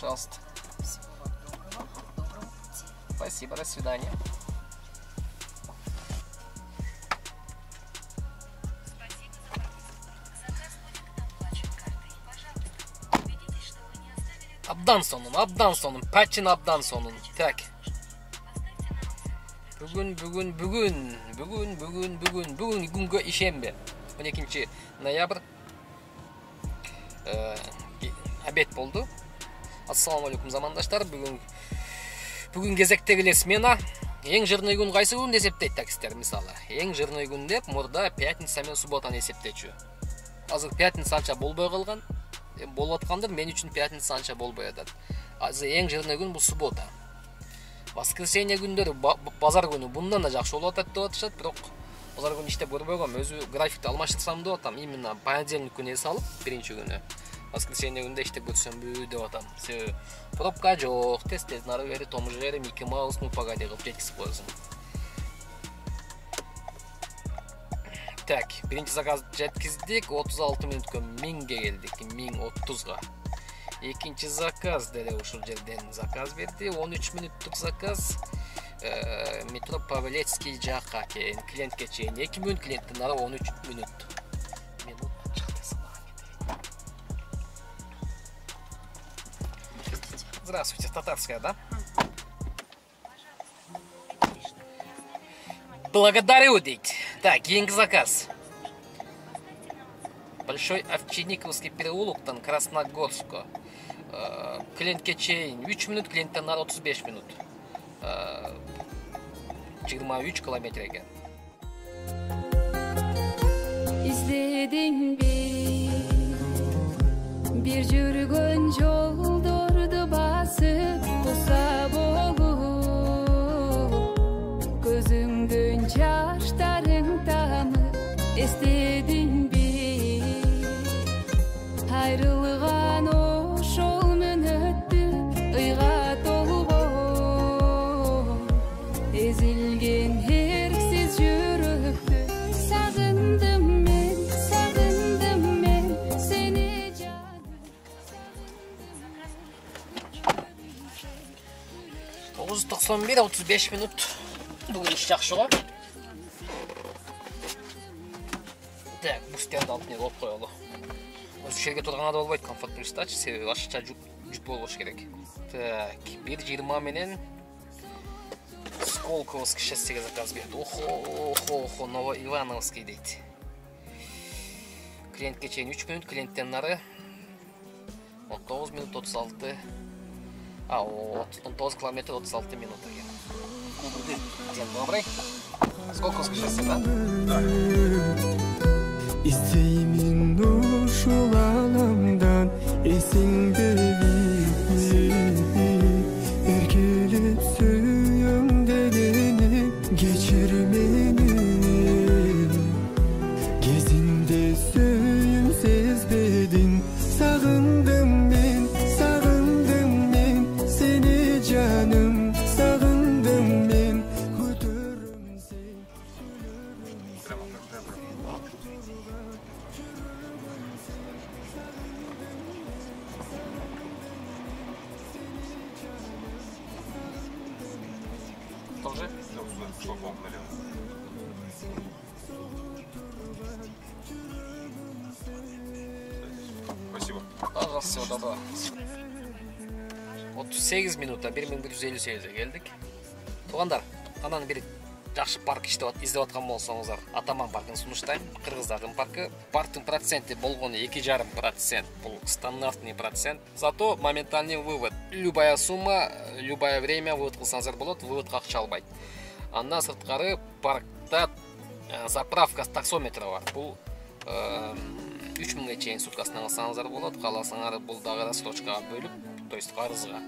Пожалуйста. Спасибо, до свидания. Abdan sonun, Patchen abdan sonun. Tak. Bugün günge işembe. 12 noyabr. Abet boldu. Assalamu alaikum zamandaşlar. Bugün gezektegiler smena. Eң жирный күн кайсы күн эсептейт таксисттер мисалы. Эң жирный күн деп мурда пятница менен субботаны эсептечү. Азыр пятница анча болбой калган. Болуп аткандыр, мен үчүн пятница анча болбой атат. Азыр эң жирный күн бул суббота. Воскресенье күндөрү базар күнү bundan да жакшы болуп атат деп атышат, бирок базар күнү иштеп көрбөгөм, өзү графикти алмаштырсам деп атам. Именно понедельник күнү эс алып, биринчи күнү. Воскресенье күндө иштеп көрсөмбү деп атам. Пробка жок, тез нары бери Том и Джерри, Микки Маус, ну погоди, кылып жеткизип койсун. Так, биринчи заказ жеткиздик, 36 мүнөткө 1000ге келдик, 1030га. Экинчи заказ деле ушул жерден заказ берди, 13 мүнөттүк заказ. Метро Павелецкий жакка клиентке чейин 2 мүнөт, клиенттин нары 13 мүнөт. Здравствуйте, татарская, да? Благодарю, дейт. Так, кийинки заказ. Большой Овчинниковский переулоктан Красногорска. Клиентке чейин 3 мүнөт, клиенттен нары 35 мүнөт. 23 километр экен. İzledin bir жүргөн жолдорду басып куса болуп көзүңдөн жаштарың тамып эстедиңби айрылган ошол мүнөттү ыйга толгон эзилген эрксиз жүрөктү сагындым мен сени жаным. 991-35 мүнөт. Бүгүн иш жакшы го. Так, бул стенди алып болуп коелу. Өзү жерге турган да болбойт, комфорттуу стач, себеби ашыкча жут болбош керек. Так, 1.20 менен Сколковский шоссеге заказ берди. Охо, Новоивановский дейт. Клиентке чейин 3 мүнөт, клиенттен нары 19 мүнөт 36. 19 километр 36 минут экен. День добрый. Сколковский шоссе, да? Да. İsteğimin uşul alamdan esingdevi erkelip söyüm dedeni geçirmeni gezinde söyüm sezbedin sağındım men seni canım sağındım men götürüm sen. Тоже? Шлагбаум налево. Спасибо. Пожалуйста, всего доброго. 38 минутта 1158'e geldik. Тугандар, анан бир жакшы парк издеп аткан болсоңуздар, Атаман паркын сунуштайм. Кыргыздардын паркы. Парктын проценти болгону 2,5%. Бул стандартный процент. Зато моментальный вывод. Любая сумма, любое время вывод кылсаңыздар болот, выводко акча албайт. Андан сырткары паркта заправка таксометри бар. Бул 3000ге чейин суткасынан алсаңыздар болот. Кааласаңар бул дагы рассрочкага бөлүп, то есть карызга.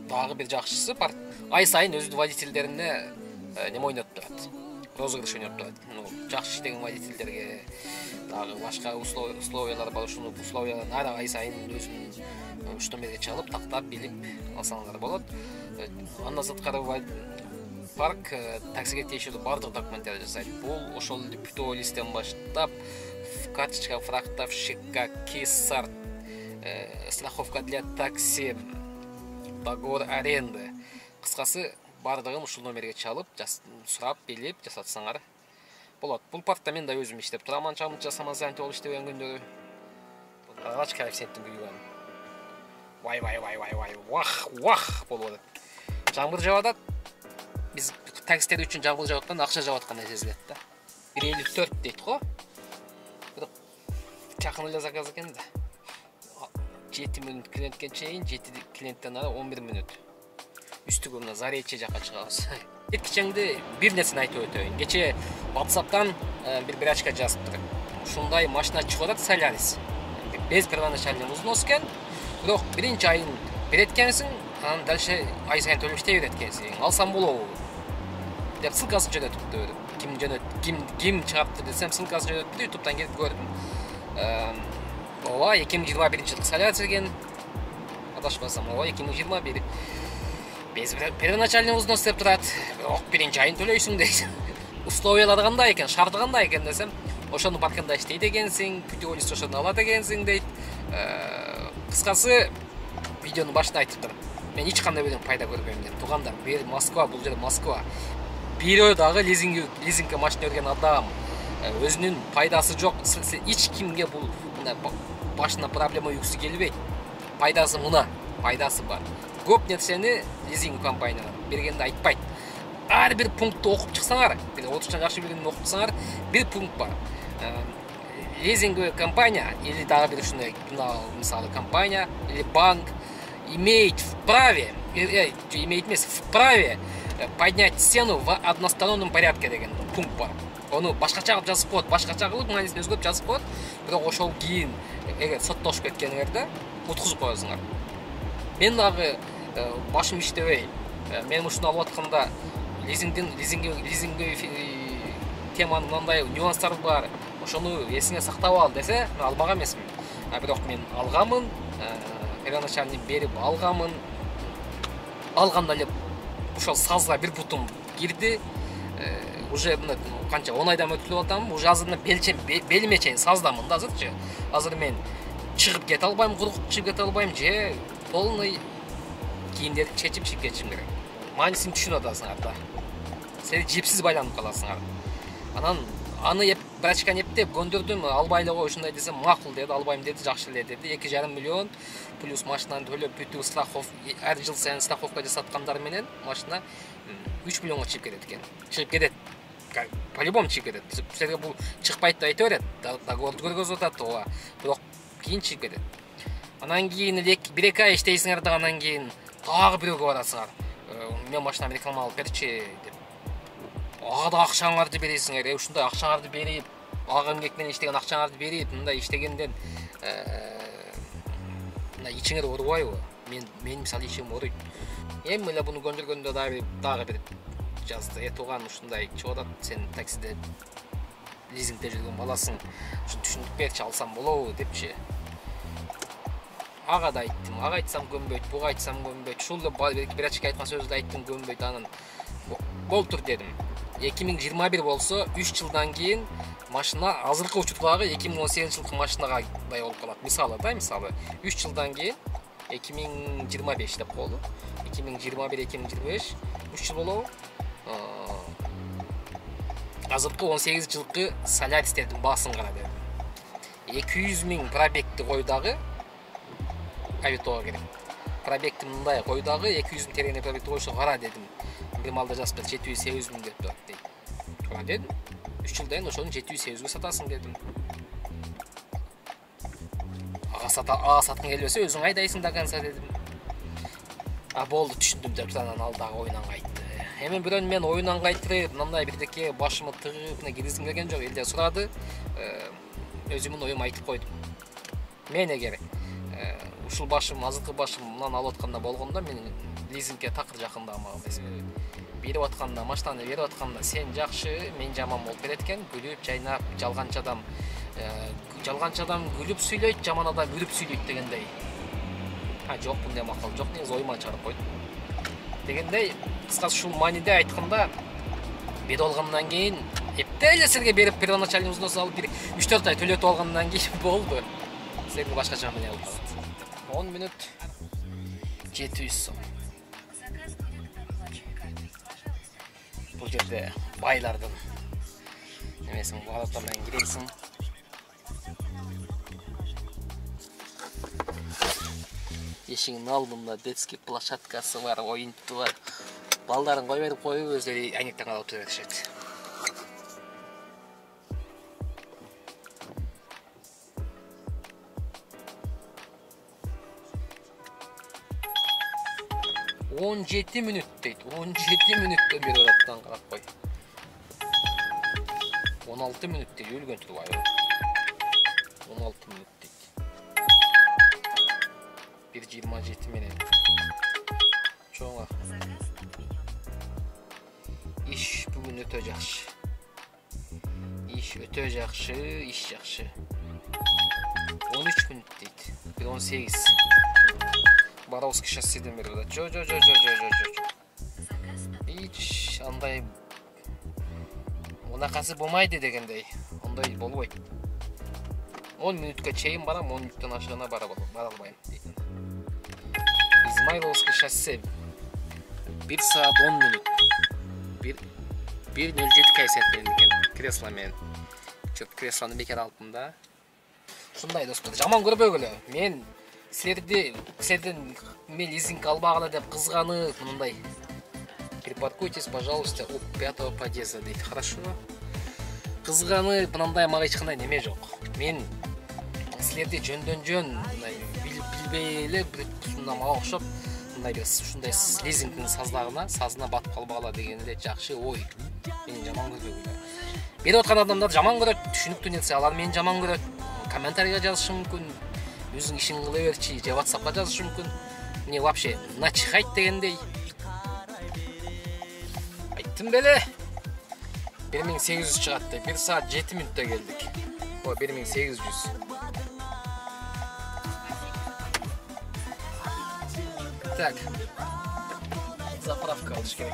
Дагы бир жакшысы парк ай сайын өзүнүн водительдерине неме ойноп турат. Розыгрыш ойноп турат. Жакшы иштеген водительдерге дагы башка условиялар бар. Ушуну условияларын ар ай сайын өзүнүн штомерге чалып, тактап билип алсаңыздар болот. Андан сырткары парк таксиге тиешелүү бардык документтерди жасайт. Бул ошол полистен баштап карточка фрахтовщика, кисар, страховка для такси, договор аренды. Кыскасы бардыгын ушул номерге чалып, сурап, билип жасатсаңар болот. Бул паркта мен да өзүм иштеп турам, чамын жасаман занят болуп иштеген күндөрү. Агач коэффициенттин күйгөн. Вай, вах болуп атат. Жамгыр жаап атат. Биз таксистер үчүн жамгыр жаап атканда акча жаап аткандай сезилет да. 1.54 дейт го. Бирок чакын эле заказ экен да. 7 мүнөт клиентке чейин, 7 клиенттен ары 11 мүнөт. Үстүгө мына Заречье жака чыгабыз. Кечеңди бир нерсени айтып өтөйүн. Кече WhatsApp'tan bir birачка жазыптыр. Ушундай машина чыгып атат Солярис. Без первоначальный взнос экен. Бирок биринчи айын берет экенсиң, анан дальше ай сайын төлөп иштей берет экенсиң. Алсам болобу? Деп ссылкасын жөнөтүптү. Ким чыгаптыр десем, ссылкасын жөнөтүптү, YouTube'дан келип көрдүм. Ооба 2021 жылдык Солярис экен. Адашпасам, ооба 2021. Без первоначальный взнос деп турат. Бирок биринчи айын төлөйсүң дейт. Условиялар кандай экен, шарты кандай экен десем, ошонун паркында иштейт экенсиң, путеводитель ошону алат экенсиң дейт. Кыскасы видеонун башында айтыптыр. Мен эч кандай бирден пайда көрбөйм деп. Туугандар, бул Москва, бул жер Москва. Бирөө дагы лизингке машина өргөн адам өзүнүн пайдасы жок. Эч кимге бул башына проблема юксу келбейт. Пайдасы мына, пайдасы бар. Көп нерсени лизинг компаниялар бергенде айтпайт. Ар бир пунктты окуп чыксаңар, бир отурчан жакшы билгенин окуп чыксаңар, бир пункт бар. Лизинговая компания или дагы бир ушундай мисалы компания или банк имеет вправе поднять цену в одностороннем порядке деген пункт бар. Onu башкача кылып жазып коет, башкача кылып маанисин өзгөртүп жазып коет. Бирок ошол кийин эгер соттошуп кеткениңерде уткузуп коесуңар. Мен дагы башым иштебей, мен ушуну алып атканда лизинг теманын мындай нюанстары бар. Ошону эсиңе сактап ал десе, мен албаган эмесмин. Бирок мен алгамын, первоначальный берип алгамын. Алганда эле ошол сазга бир бутум кирди. Уже канча 10 айдан өтүп атам, уже азыр белиме чейин саздамын да азырчы. Азыр мен чыгып кете албайм, кургуп чыгып кете албайм, же полный кийимдерди чечип чыгып кетишим керек. Маанисин түшүнүп атасыңар да. Сен жипсиз байланып каласыңар. Анан аны брачканы эптеп көндүрдүм, албай эле кой ушундай десем, макул деди, албайм деди, жакшы эле деди. 2,5 миллион плюс машинаны төлөп бүтүп страховка, ар жыл сайын страховка жасаткандар менен машина 3 миллионго чыгып кетет экен. Чыгып кетет. По-любому чыгып кетет. Сизге бул чыкпайт деп айта берет. Договорду көргөзүп атат, ооба. Бирок кийин чыгып кетет. Анан кийин 1-2 ай иштейсиңер да, анан кийин дагы бирөөгө барасыңар. Мен машинаны реклама алып берчи деп. Ага да акчаңарды бересиңер. Ушундай акчаңарды берип, ага эмгек менен иштеген акчаңарды берип, мындай иштегенден мына ичиңер оорубайбы? Мен мисалы ичим ооруйт. Эми эле буну көндүргөндө дагы бир жазды. Тууган ушундай чыгып атат, сен таксиде лизингде жүргөн баласың. Ушу түшүндүк берчи, алсам болобу депчи. Ага да айттым. Ага айтсам көнбөйт, буга айтсам көнбөйт. Ушул эле бир ачка айткан сөздү айттым, көнбөйт. Анан болтур дедим. 2021 болсо 3 жылдан кийин машина азыркы учурдагы 2018 жылкы машинагай болуп калат. Мисалы 3 жылдан кийин 2025 деп коелу. 2021-2025 3 жыл болобу. Азыркы 18 жылкы Соляристердин баасын кара дедим. 200 000 пробегти койдагы Авитоға керек. Пробегти мындай койдагы 200 000 теңге пробегти койсо кара дедим. Бир малда жазып 708 000 деп турат дейт. Кара дедим. 3 жылдан ошону 708ге сатасың дедим. Ага саткың келбесе өзүң айдайсың да канса дедим. Болду, түшүндүм деп анан ал дагы оюнан кайтты. Эми бирөөнү мен оюнан кайтырып, мындай бирдеке башымы тыгып, киргизгим келген жок, элде сурады. Өзүмдүн оюмду айтып койдум. Мен эгер ушул башым, азыркы башым мынаны алып атканда болгондо, мен лизингке такыр жакындамагам. Берип атканда, машинаны берип атканда сен жакшы, мен жаман болуп берет экен, күлүп, жайнап, жалганчы адам күлүп сүйлөйт, жаман адам күлүп сүйлөйт дегендей. Жок, мындай макал жок, негизи оюман чыгарып койдум. Дегендей, кыскасы ушул мааниде айтканда, бет алгандан кийин эптеп эле силерге берип, первоначальный взнос алып, 3-4 ай төлөтүп алгандан кийин болду. Силерге башкача менен алып. 10 мүнөт 700 сом. Бұл жерде байлардың немесін валютамен киресің. Ешіңнің алдында детский площадкасы бар, ойынты бар. Балдарын қой беріп қойып, өздері әйнектен қалып өте берішеді. Он 17 минут дейді. 17 минуттан бері одан қарап қой. 16 минут дейді, өлген тұр бай. 16 минут дейді. 1:27 менен. Чоңа. Иш бүгін өте жақшы. Иш өте жақшы, иш жақшы. 13 минут дейді. 18. Боровский шоссейден бері өтеді. Жо. Ич, андай онақасы болмайды дегендей. Ондай болбайды. 10 минутқа чейін барам, 10 минуттан ашығына бара алмайым дейді. Измайловский шоссе 1 саат 10 минут. 1:07 кайсет берілген кресломен. Чөп креслоны бекер алыппын да. Шундай достар, жаман көрбөгүлө. Мен сіздерден мен лизинг албағына деп қызғанып, мындай. Припаркуйтесь, пожалуйста, у 5-го подъезда дейді. Хорошо. Қызғанып, мынандай мага ешқандай неме жоқ. Мен сіздерде жөндөн билбейлі бір мага окшоп, мындай лизингтің сазына батып қалбағала дегенде жақшы ой. Мен жаман көрбөгүлө. Беріп отқан адамдар жаман көрөт, түшүнүктүү нерсе алар мен жаман көрөт. Комментарийге жазышы мүмкүн. Өзің ішін қылы берші, же WhatsAppқа жазышы мүмкін. Мне вообще начихать дегендей. Айттым беле. 1800 шығатты. 1 саат 7 минутта келдік. О, 1800. Так. Заправка алыш керек.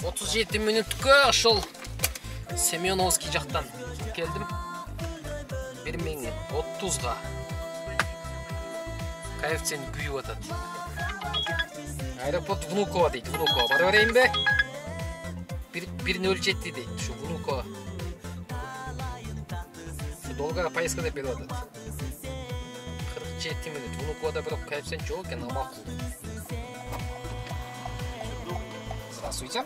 37 минутқа ошол Семеновский жақтан келдім. 1030-ға коэффициент күйіп атады. Аэропорт Внуково дейді. Внуково бара берейін бе? 1:07 дейді. Шу Внуково. Долгая поездка деп беріп атады. 47 минут. Внуковода бірақ коэффициент жоқ екен, амақұл. Здравствуйте.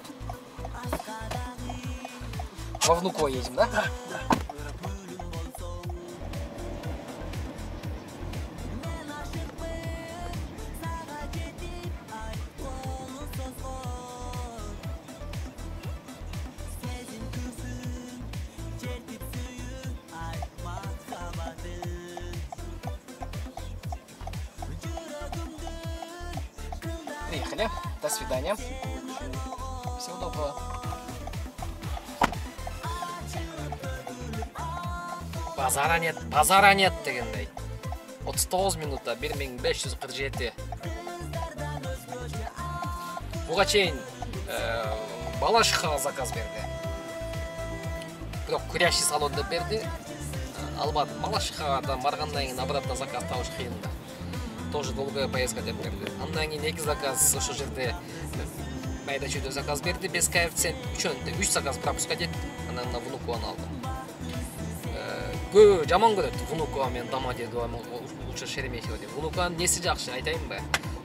Во Внуково едем, да? Приехали. До свидания. Всего доброго. Базара нет дегендей. 39 минутта 1547. Буга чейин Балашихага заказ берди. Бирок курящий салон деп берди. Албадым. Балашихагадан баргандан кийин обратно заказ табыш кыйын да. Тоже долгая поездка деп берди. Андан кийин 2 заказ ошол жерде майда чөйдө заказ берди. Без коэффициент 3 заказ пропуска деп. Анан на Внуковону алдым. Көп жаман көрөт Внуково мен Домодедово лучше Шереметьево деп. Внуковонун неси жакшы айтайынбы?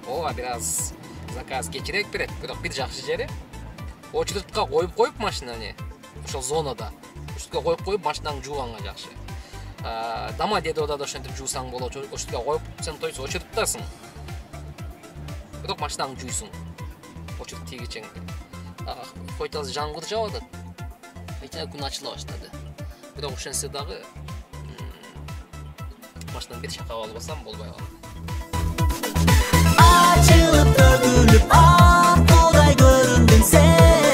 Ооба бир аз заказ кечирээк берет, бирок бир жакшы жери очередке коюп машинаны ошол зонада. Очередке коюп машинаңды жууганга жакшы. Домодедоводо да ошентип жуусаң болот. Очередке коюп сен тойсо очередтасың. Бирок машинаңды жуйсуң. Очеред тийгичең. Койтасы жаңгыр жаап атат. Айта күн ачыла баштады. Бирок ошентсе дагы машинаны бир чакап албасам болбой калат. Açılıp dökülüp kolay göründün sen.